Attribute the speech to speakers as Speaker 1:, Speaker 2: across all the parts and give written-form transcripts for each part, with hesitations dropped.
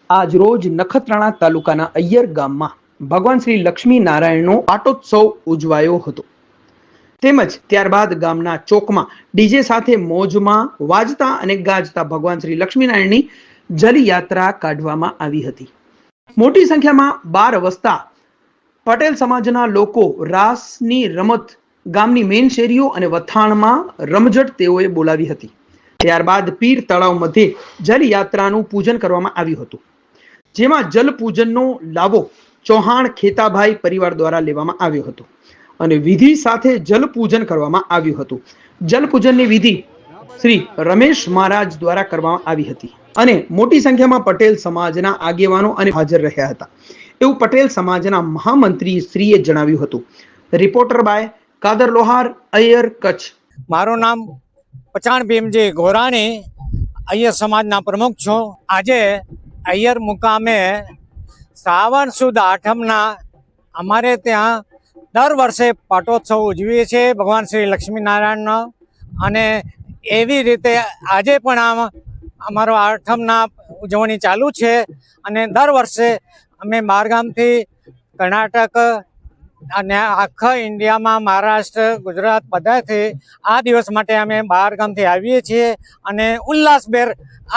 Speaker 1: આજ રોજ નખત્રાણા તાલુકાના અય્યર ગામમાં ભગવાન શ્રી લક્ષ્મી નારાયણનો પાટોત્સવ ઉજવાયો હતો તેમજ ત્યારબાદ ગામના ચોકમાં ડીજે સાથે મોજમાં વાજતા અને ગાજતા ભગવાન શ્રી લક્ષ્મીનારાયણની જલયાત્રા કાઢવામાં આવી હતી। મોટી સંખ્યામાં બાર વસતા પટેલ સમાજના લોકો રાસની રમત ગામની મેઇન શેરીઓ અને વથાણમાં રમઝટ તેઓએ બોલાવી હતી। ત્યારબાદ પીર તળાવ મધ્યે જલયાત્રાનું પૂજન કરવામાં આવ્યું હતું, જેમાં જલ પૂજનનો લાવો ચૌહાણ ખેતાભાઈ પરિવાર દ્વારા લેવામાં આવ્યો હતો અને વિધિ સાથે જલ પૂજન કરવામાં આવ્યું હતું। જલ પૂજનની વિધિ શ્રી રમેશ મહારાજ દ્વારા કરવામાં આવી હતી અને મોટી સંખ્યામાં પટેલ સમાજના આગેવાનો અને હાજર રહ્યા હતા એવું પટેલ સમાજના મહામંત્રી શ્રીએ જણાવ્યું હતું। Reporter by Kadar Lohar, Ayyar, Kutch.
Speaker 2: મારું નામ પચાણ ભીમજી ગોરાણી, અય્યર સમાજના પ્રમુખ છું। આજે અય્યર મુકામે શ્રાવણ સુદ આઠમના અમારે ત્યાં દર વર્ષે પાટોત્સવ ઉજવીએ છીએ ભગવાન શ્રી લક્ષ્મીનારાયણનો, અને એવી રીતે આજે પણ આમ અમારો આઠમના ઉજવણી ચાલુ છે। અને દર વર્ષે અમે બહારગામથી કર્ણાટક અને આખા ઇન્ડિયામાં મહારાષ્ટ્ર, ગુજરાત બધાથી આ દિવસ માટે અમે બહારગામથી આવીએ છીએ અને ઉલ્લાસભેર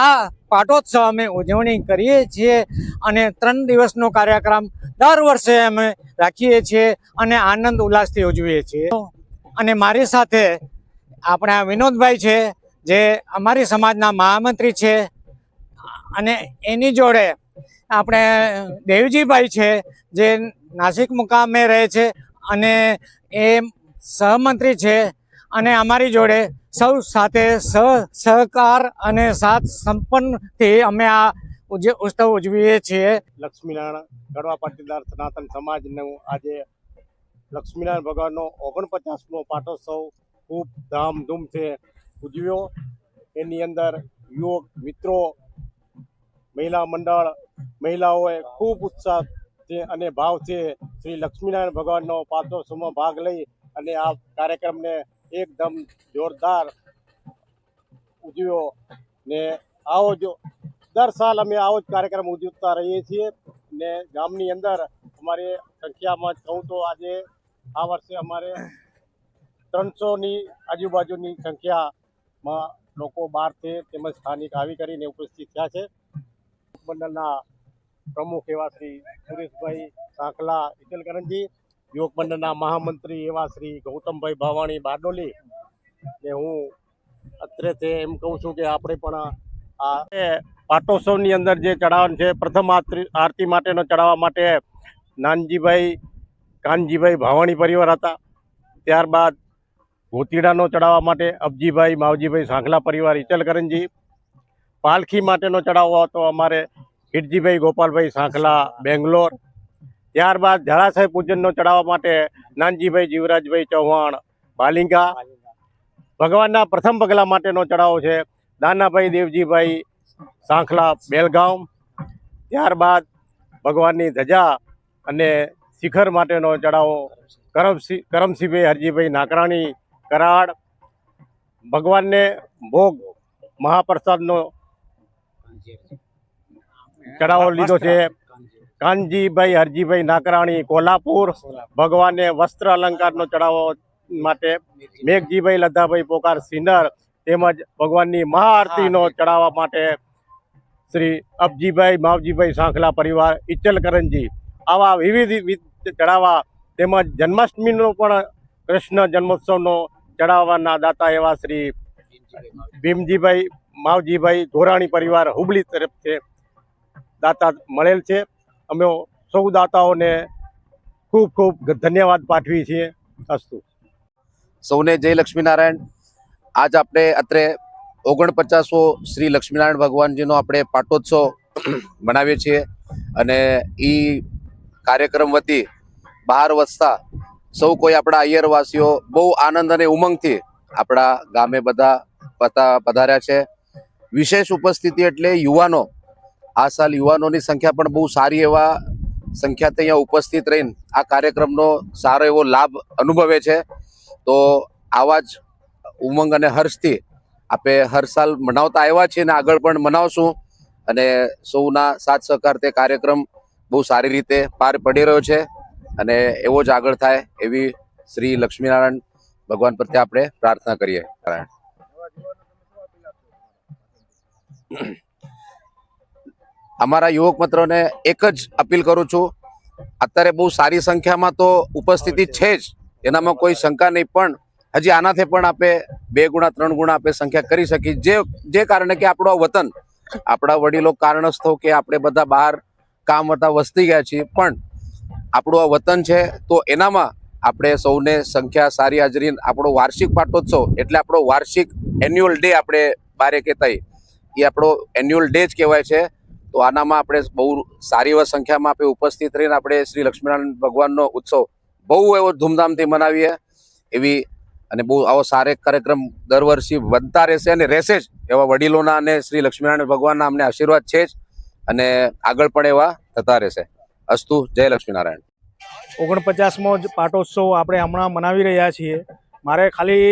Speaker 2: આ પાટોત્સવ અમે ઉજવણી કરીએ છીએ અને 3 દિવસનો કાર્યક્રમ દર વર્ષે અમે રાખીએ છીએ અને આનંદ ઉલ્લાસથી ઉજવીએ છીએ। અને મારી સાથે આપણા વિનોદભાઈ છે, જે અમારી સમાજના મહામંત્રી છે, અને એની જોડે આપણે દેવજીભાઈ છે, જે નાસિક મુકામે રહે છે અને એ સહમંત્રી છે, અને અમારી જોડે સૌ સાથે સહકાર અને સાથ સંપન્નથી અમે આ ઉત્સવ ઉજવીએ છીએ।
Speaker 3: લક્ષ્મીનારાયણ ગઢવા પાટીદાર સનાતન સમાજનું આજે લક્ષ્મીનારાયણ ભગવાનનો 49મો પાટોત્સવ ખૂબ ધામધૂમથી ઉજવ્યો। એની અંદર યુવક મિત્રો, મહિલા મંડળ, મહિલાઓએ ખૂબ ઉત્સાહ અને ભાવથી શ્રી લક્ષ્મીનારાયણ ભગવાનનો પાટોત્સવમાં ભાગ લઈ અને આ કાર્યક્રમને એકદમ જોરદાર ઉજવ્યો ને આવો જ દર સાલ અમે આવો જ કાર્યક્રમ ઉજવતા રહીએ છીએ। ને ગામની અંદર અમારી સંખ્યામાં કહું તો આજે આ વર્ષે અમારે 300ની આજુબાજુની સંખ્યામાં લોકો બહારથી તેમજ સ્થાનિક આવી કરીને ઉપસ્થિત થયા છે। મંડળના પ્રમુખ એવા શ્રી સુરેશભાઈ સાંખલા ઇચલકરંજી, યુવક મંડળના મહામંત્રી એવા શ્રી ગૌતમભાઈ ભાવાણી બારડોલી, ને હું અત્રેથી એમ કહું છું કે આપણે પણ આ પાટોત્સવની અંદર જે ચડાવવાનું છે, પ્રથમ આરતી માટેનો ચડાવવા માટે નાનજીભાઈ કાનજીભાઈ ભાવાણી પરિવાર હતા। ત્યારબાદ ગોતીડાનો ચડાવવા માટે અબજીભાઈ માવજીભાઈ સાંખલા પરિવાર ઇચલકરંજી, પાલખી માટેનો ચડાવવો હતો અમારે હિરજીભાઈ ગોપાલભાઈ સાંખલા બેંગ્લોર। ત્યારબાદ જળાશય પૂજનનો ચડાવવા માટે નાનજીભાઈ જીવરાજભાઈ ચૌહાણ બાલિંગા। ભગવાનના પ્રથમ પગલા માટેનો ચડાવો છે દાનાભાઈ દેવજીભાઈ સાંખલા બેલગામ। ત્યારબાદ ભગવાનની ધજા અને શિખર માટેનો ચડાવો કરમસિંહભાઈ હરજીભાઈ નાકરાણી કરાડ। ભગવાનને ભોગ મહાપ્રસાદનો ચડાવો લીધો છે કાનજીભાઈ હરજીભાઈ નાકરાણી કોલ્હાપુર। ભગવાનને વસ્ત્ર અલંકારનો ચડાવો માટે મેઘજીભાઈ લધાભાઈ પોકાર સિન્નર, તેમજ ભગવાનની મહાઆરતીનો ચડાવવા માટે શ્રી અબજીભાઈ માવજીભાઈ સાંખલા પરિવાર ઇચલકરંજી। આવા વિવિધ ચડાવવા તેમજ જન્માષ્ટમીનો પણ કૃષ્ણ જન્મોત્સવનો ચડાવવાના દાતા એવા શ્રી ભીમજીભાઈ માવજીભાઈ ગોરાણી પરિવાર હુબલી તરફથી દાતા મળેલ છે। અમે સૌ દાતાઓને ખૂબ ખૂબ ધન્યવાદ પાઠવીએ છીએ। અસ્તુ।
Speaker 4: સૌને જય લક્ષ્મીનારાયણ। આજ આપણે અત્રે 49મો શ્રી લક્ષ્મીનારાયણ ભગવાનજીનો આપણે પાટોત્સવ મનાવીએ છીએ અને એ કાર્યક્રમ વતી બહાર વસતા સૌ કોઈ આપણા અય્યરવાસીઓ બહુ આનંદ અને ઉમંગથી આપણા ગામે બધા પધાર્યા છે। વિશેષ ઉપસ્થિતિ એટલે યુવાનો। આ સાલ યુવાનોની સંખ્યા પણ બહુ સારી એવા સંખ્યાથી અહીંયા ઉપસ્થિત રહીને આ કાર્યક્રમનો સારો એવો લાભ અનુભવે છે। તો આવા જ ઉમંગ અને હર્ષથી આપણે હર સાલ મનાવતા આવ્યા છીએ અને આગળ પણ મનાવશું અને સૌના સાથ સહકાર તે કાર્યક્રમ બહુ સારી રીતે પાર પડી રહ્યો છે અને એવો જ આગળ થાય એવી શ્રી લક્ષ્મીનારાયણ ભગવાન પ્રત્યે આપણે પ્રાર્થના કરીએ. અમારા યુવક મિત્રોને એક જ અપીલ કરું છું, અત્યારે બહુ સારી સંખ્યામાં તો ઉપસ્થિતિ છે જ, એનામાં કોઈ શંકા નહીં, પણ હજી આનાથી પણ આપણે 2 ગુણા 3 ગુણા આપણે સંખ્યા કરી શકીએ, જે કારણે કે આપણો વતન, આપણા વડીલો કારણસ્થ કે આપણે બધા બહાર કામ હતા વસતી ગયા છીએ, પણ આપણું આ વતન છે તો એનામાં આપણે સૌને સંખ્યા સારી હાજરી, આપણો વાર્ષિક પાટોત્સવ એટલે આપણો વાર્ષિક એન્યુઅલ ડે આપણે બારે કહેતા, એ આપણો એન્યુઅલ ડે જ કહેવાય છે. તો આનામાં આપણે બહુ સારી એવા સંખ્યામાં આપણે ઉપસ્થિત રહીને આપણે શ્રી લક્ષ્મીનારાયણ ભગવાનનો ઉત્સવ બહુ એવો ધૂમધામથી મનાવીએ એવી, અને બહુ આવો સારો કાર્યક્રમ દર વર્ષે બનતા રહેશે અને રહેશે જ. એવા વડીલોના અને શ્રી લક્ષ્મીનારાયણ ભગવાનના અમને આશીર્વાદ છે જ અને આગળ પણ એવા થતા રહેશે. અસ્તુ. જય લક્ષ્મીનારાયણ.
Speaker 5: 49મો પાટોત્સવ આપણે હમણાં મનાવી રહ્યા છીએ. મારે ખાલી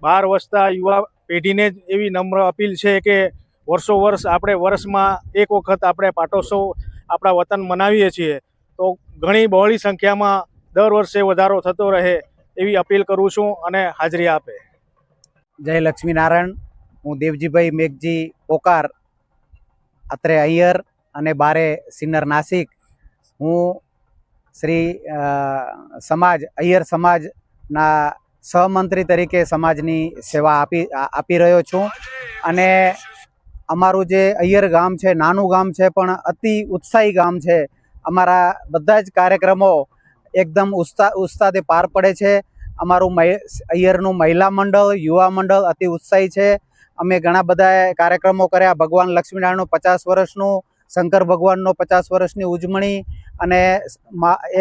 Speaker 5: બહાર વસતા યુવા પેઢીને જ એવી નમ્ર અપીલ છે કે વર્ષો વર્ષ આપણે વર્ષમાં એક વખત આપણે પાટોત્સવ આપણા વતન મનાવીએ છીએ, તો ઘણી બહોળી સંખ્યામાં દર વર્ષે વધારો થતો રહે એવી અપીલ કરું છું અને હાજરી આપે.
Speaker 6: જય લક્ષ્મીનારાયણ. હું દેવજીભાઈ મેઘજી પોકાર, અત્રે અય્યર અને બારે સિન્નર નાસિક. હું શ્રી સમાજ અય્યર સમાજના સહમંત્રી તરીકે સમાજની સેવા આપી રહ્યો છું. અને અમારું જે અય્યર ગામ છે, નાનું ગામ છે પણ અતિ ઉત્સાહી ગામ છે. અમારા બધા જ કાર્યક્રમો એકદમ ઉત્સાહથી પાર પડે છે. અમારું અય્યરનું મહિલા મંડળ, યુવા મંડળ અતિ ઉત્સાહી છે. અમે ઘણા બધા કાર્યક્રમો કર્યા. ભગવાન લક્ષ્મીનારાયણનું 50 વર્ષનું, શંકર ભગવાનનો 50 વર્ષની ઉજવણી, અને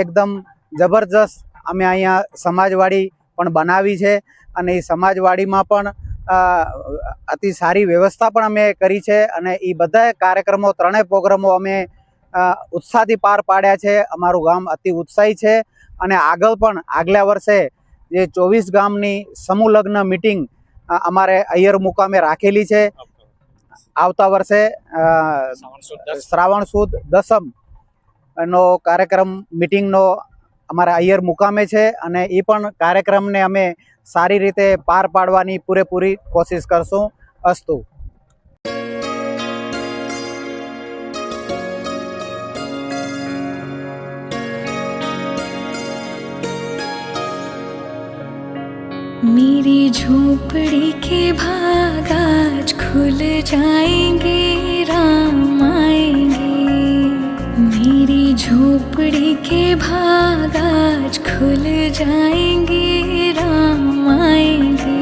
Speaker 6: એકદમ જબરજસ્ત અમે અહીંયા સમાજવાડી પણ બનાવી છે. અને એ સમાજવાડીમાં પણ અતિ સારી વ્યવસ્થા પણ અમે કરી છે. અને એ બધા કાર્યક્રમો, 3 પ્રોગ્રામો અમે ઉત્સાહથી પાર પાડ્યા છે. અમારું ગામ અતિ ઉત્સાહી છે. અને આગળ પણ આગલા વર્ષે જે 24 ગામની સમૂહ લગ્ન મિટિંગ અમારે અય્યર મુકામે રાખેલી છે. આવતા વર્ષે શ્રાવણ સુદ દસમ નો કાર્યક્રમ મિટિંગનો અમારા અય્યર મુકામે છે. અને એ પણ કાર્યક્રમને અમે સારી રીતે પાર પાડવાની પૂરેપૂરી કોશિશ કરશું. અસ્તુ.
Speaker 7: मेरी झोपड़ी के भाग आज खुल जाएंगे, राम आएंगे. मेरी झोपड़ी के भाग आज खुल जाएंगे, राम आएंगे.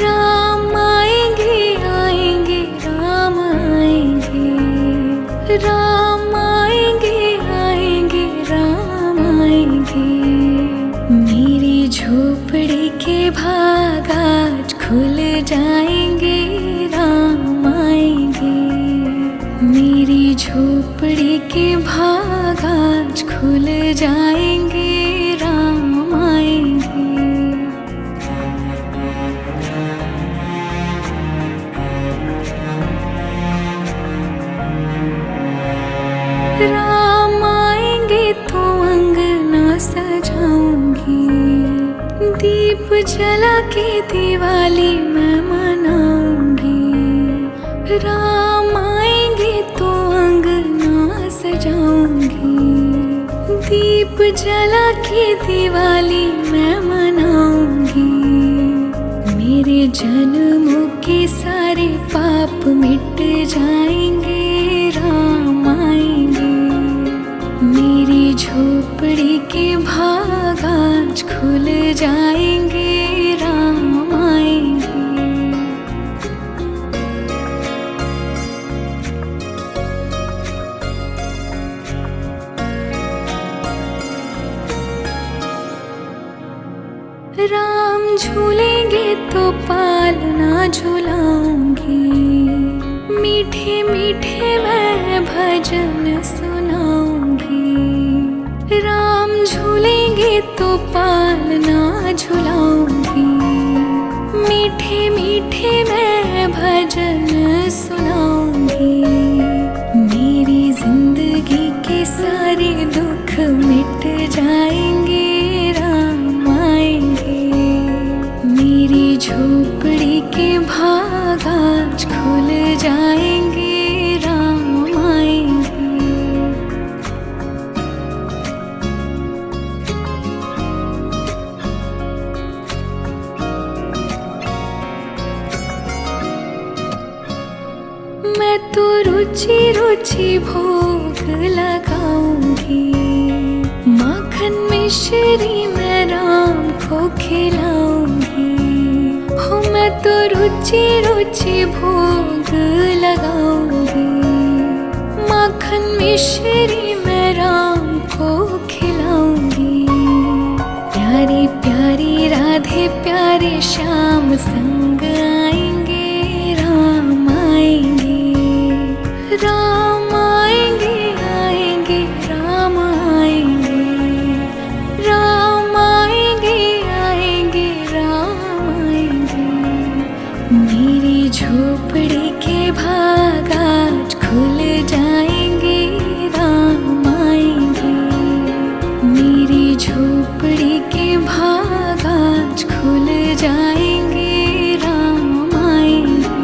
Speaker 7: राम आएंगे, आएंगे, राम आएंगे. राम आएंगे, आएंगे, राम आएंगे. मेरी झोपड़ी के भाग आज खुल जाएंगे, राम आएंगे. मेरी झोपड़ी के भाग आज खुल जाएंगे, राम आएंगे. राम आएंगे तो अंगना सजाऊंगी, दीप जला के दिवाली मैं मनाऊंगी. राम आएंगे तो अंगना सजाऊंगी, दीप जला के दिवाली मैं मनाऊंगी. मेरे जन्मों के सारे पाप मिट जाएंगे, राम आएंगे. मेरी झोपड़ी के भाग आज खुल जाएंगे, राम आएंगे. राम झूलेंगे तो पालना झुलाऊंगी, मीठे मीठे मैं भजन सुनाऊंगी. राम झूलेंगे तो पालना झुलाऊंगी, मीठे मीठे मैं भजन सुनाऊंगी. जिंदगी के सारे दुख मिट जाएंगे, राम आएंगे। मेरी झोपड़ी के भाग आज खुल जाएंगे, राम आएंगे। मैं तो रुचि रुचि भोग लगाऊंगी, माखन मिश्री मैं राम को खिलाऊंगी। हो मैं तो रुचि रुचि भोग लगाऊंगी, माखन मिश्री मैं राम को खिलाऊंगी। प्यारी प्यारी राधे प्यारे श्याम संग आएंगे, राम आएंगे। राम आएंगे आएंगे राम आएंगे, राम आएंगे आएंगे राम आएंगे। मेरी झोपड़ी के भाग आज खुल जाएंगे, राम आएंगे। मेरी झोपड़ी के भाग आज खुल जाएंगे, राम आएंगे।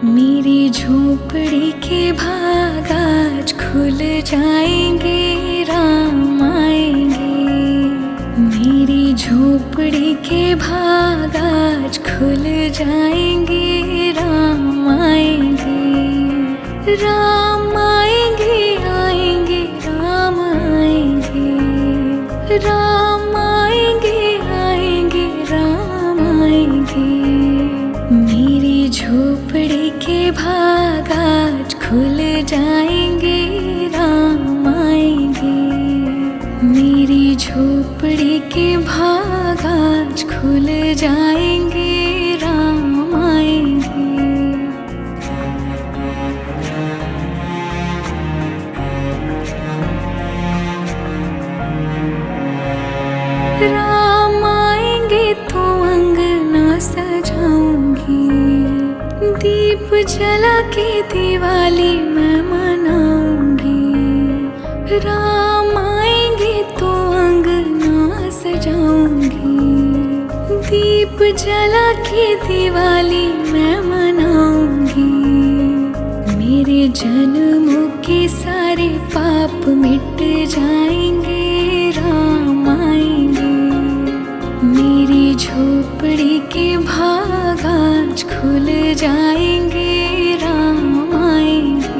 Speaker 7: मेरी झोपड़ी के भाग आज खुल जाएंगे, राम आएंगे। मेरी झोपड़ी के भाग आज खुल जाएंगे, राम आएंगे। राम आएंगे आएंगे राम आएंगे, राम आएंगे आएंगे राम आएंगे। मेरी झोपड़ी के भाग आज खुल जाएंगे, राम आएंगे। मेरी झोपड़ी के भाग आज खुल जाएंगे, राम आएंगे। राम आएंगे तो अंगना सजाऊंगी, दीप जला के दिवाली मैं मनाऊंगी। राम आएंगे तो अंगना सजाऊंगी, दीप जला के दिवाली मैं मनाऊंगी। मेरे जन्मों के सारे पाप मिट जाएंगे, राम आएंगे। मेरी झोपड़ी के भाग आज खुल जाएंगे, राम आएंगे।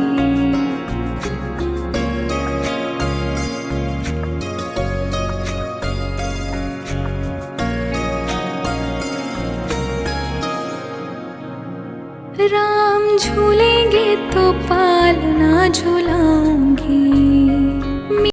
Speaker 7: राम झूलेंगे तो पालना झूलाऊंगी,